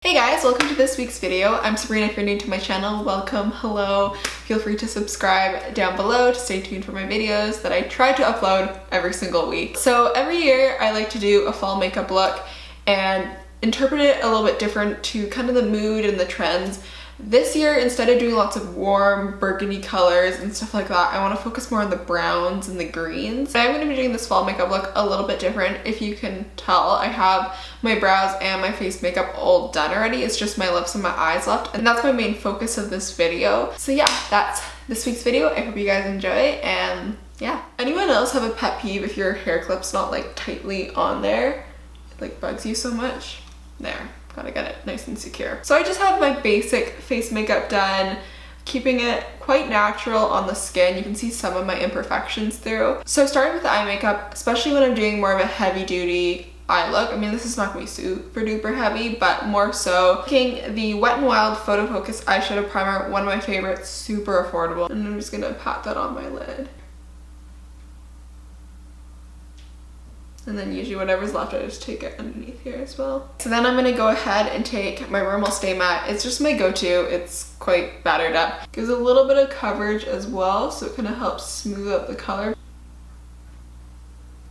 Hey guys, welcome to this week's video. I'm Sabrina. If you're new to my channel, welcome, hello. Feel free to subscribe down below to stay tuned for my videos that I try to upload every single week. So every year I like to do a fall makeup look and interpret it a little bit different to kind of the mood and the trends. This year, instead of doing lots of warm burgundy colors and stuff like that, I want to focus more on the browns and the greens. I'm going to be doing this fall makeup look a little bit different. If you can tell, I have my brows and my face makeup all done already. It's just my lips and my eyes left, and that's my main focus of this video. So yeah, that's this week's video. I hope you guys enjoy, and yeah. Anyone else have a pet peeve if your hair clip's not like tightly on there? It like bugs you so much? There. Gotta get it nice and secure. So I just have my basic face makeup done, keeping it quite natural on the skin. You can see some of my imperfections through. So starting with the eye makeup, especially when I'm doing more of a heavy duty eye look. I mean, this is not gonna be super duper heavy, but more so. Taking the Wet n Wild Photo Focus Eyeshadow Primer, one of my favorites, super affordable. And I'm just gonna pat that on my lid. And then usually whatever's left, I just take it underneath here as well. So then I'm gonna go ahead and take my Rimmel Stay Matte. It's just my go-to. It's quite battered up. Gives a little bit of coverage as well, so it kind of helps smooth out the color.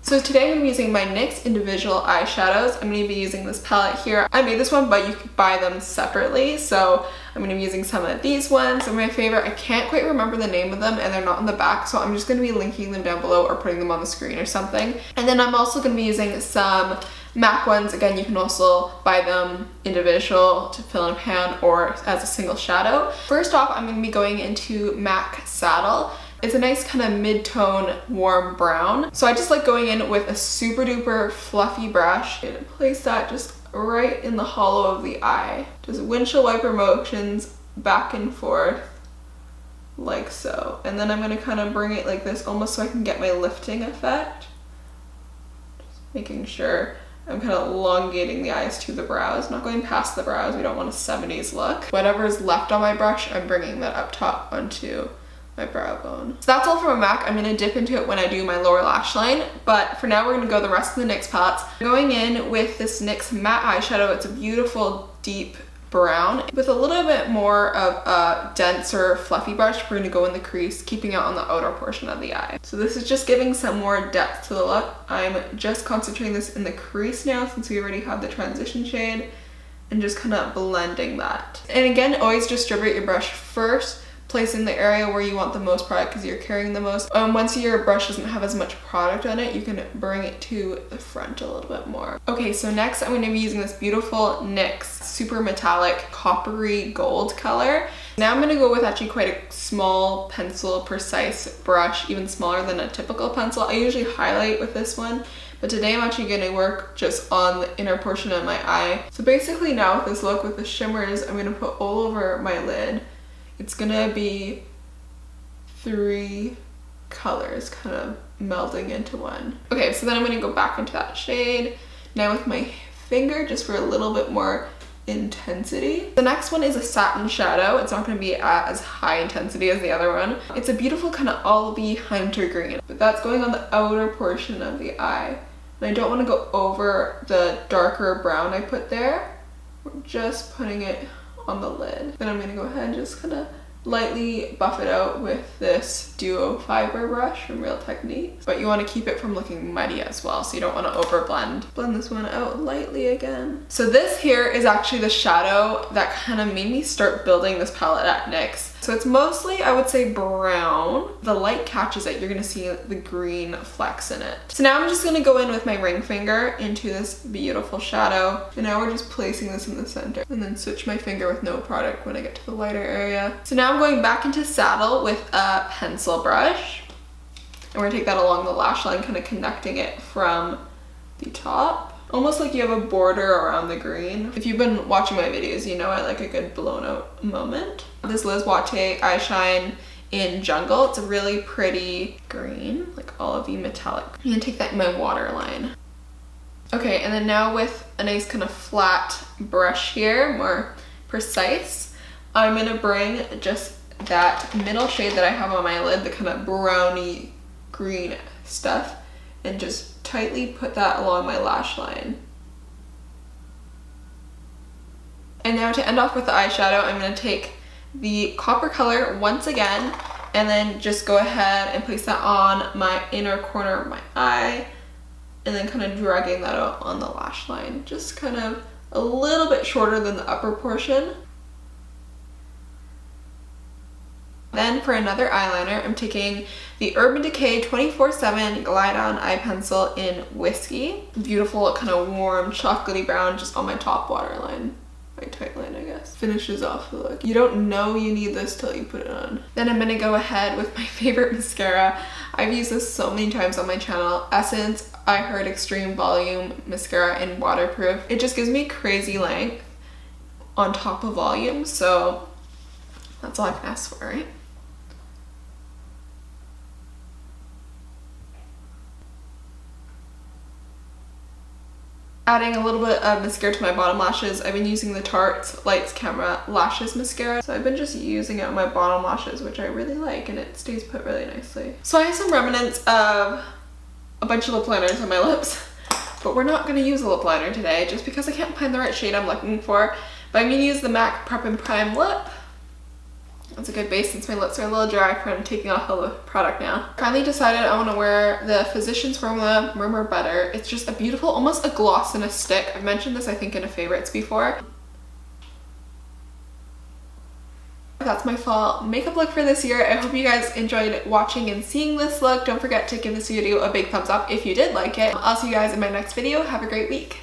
So today I'm using my NYX individual eyeshadows. I'm going to be using this palette here. I made this one, but you could buy them separately. So I'm going to be using some of these ones. They're my favorite. I can't quite remember the name of them and they're not on the back. So I'm just going to be linking them down below or putting them on the screen or something. And then I'm also going to be using some MAC ones. Again, you can also buy them individual to fill in a pan or as a single shadow. First off, I'm going to be going into MAC Saddle. It's a nice kind of mid-tone warm brown. So I just like going in with a super duper fluffy brush and place that just right in the hollow of the eye. Just windshield wiper motions back and forth like so. And then I'm going to kind of bring it like this almost so I can get my lifting effect. Just making sure I'm kind of elongating the eyes to the brows, not going past the brows. We don't want a 70s look. Whatever's left on my brush, I'm bringing that up top onto my brow bone. So that's all from MAC. I'm going to dip into it when I do my lower lash line, but for now we're going to go the rest of the NYX palettes. I'm going in with this NYX matte eyeshadow. It's a beautiful deep brown with a little bit more of a denser fluffy brush. We're going to go in the crease, keeping it on the outer portion of the eye. So this is just giving some more depth to the look. I'm just concentrating this in the crease now since we already have the transition shade and just kind of blending that. And again, always distribute your brush first. Place in the area where you want the most product because you're carrying the most. Once your brush doesn't have as much product on it, you can bring it to the front a little bit more. Okay, so next I'm going to be using this beautiful NYX super metallic coppery gold color. Now I'm going to go with actually quite a small pencil precise brush, even smaller than a typical pencil. I usually highlight with this one, but today I'm actually going to work just on the inner portion of my eye. So basically now with this look with the shimmers, I'm going to put all over my lid. It's gonna be 3 colors kind of melding into one. Okay, so then I'm gonna go back into that shade. Now with my finger, just for a little bit more intensity. The next one is a satin shadow. It's not gonna be as high intensity as the other one. It's a beautiful kind of olivey hunter green, but that's going on the outer portion of the eye. And I don't wanna go over the darker brown I put there. We're just putting it on the lid. Then I'm gonna go ahead and just kind of lightly buff it out with this Duo Fiber brush from Real Techniques. But you want to keep it from looking muddy as well, so you don't want to over blend. Blend this one out lightly again. So this here is actually the shadow that kind of made me start building this palette at NYX. So it's mostly, I would say, brown. The light catches it, you're gonna see the green flecks in it. So now I'm just gonna go in with my ring finger into this beautiful shadow. And now we're just placing this in the center. And then switch my finger with no product when I get to the lighter area. So now I'm going back into Saddle with a pencil brush. And we're gonna take that along the lash line, kind of connecting it from the top. Almost like you have a border around the green. If you've been watching my videos, you know I like a good blown out moment. This Lise Watier Eye Shine in Jungle. It's a really pretty green, like olivey metallic. I'm gonna take that in my waterline. Okay, and then now with a nice kind of flat brush here, more precise, I'm gonna bring just that middle shade that I have on my lid, the kind of browny green stuff, and just tightly put that along my lash line. And Now to end off with the eyeshadow, I'm going to take the copper color once again and then just go ahead and place that on my inner corner of my eye and then kind of dragging that out on the lash line. Just kind of a little bit shorter than the upper portion. Then for another eyeliner, I'm taking the Urban Decay 24/7 Glide On Eye Pencil in Whiskey. Beautiful, kind of warm, chocolatey brown just on my top waterline. My tight line, I guess. Finishes off the look. You don't know you need this till you put it on. Then I'm gonna go ahead with my favorite mascara. I've used this so many times on my channel. Essence I Heard Extreme Volume Mascara in Waterproof. It just gives me crazy length on top of volume, so that's all I can ask for, right? Adding a little bit of mascara to my bottom lashes. I've been using the Tarte Lights Camera Lashes Mascara. So I've been just using it on my bottom lashes, which I really like, and it stays put really nicely. So I have some remnants of a bunch of lip liners on my lips, but we're not gonna use a lip liner today just because I can't find the right shade I'm looking for. But I'm gonna use the MAC Prep and Prime Lip. That's a good base since my lips are a little dry from taking off the product now. Finally decided I want to wear the Physicians Formula Murmur Butter. It's just a beautiful, almost a gloss in a stick. I've mentioned this I think in a favorites before. That's my fall makeup look for this year. I hope you guys enjoyed watching and seeing this look. Don't forget to give this video a big thumbs up if you did like it. I'll see you guys in my next video. Have a great week.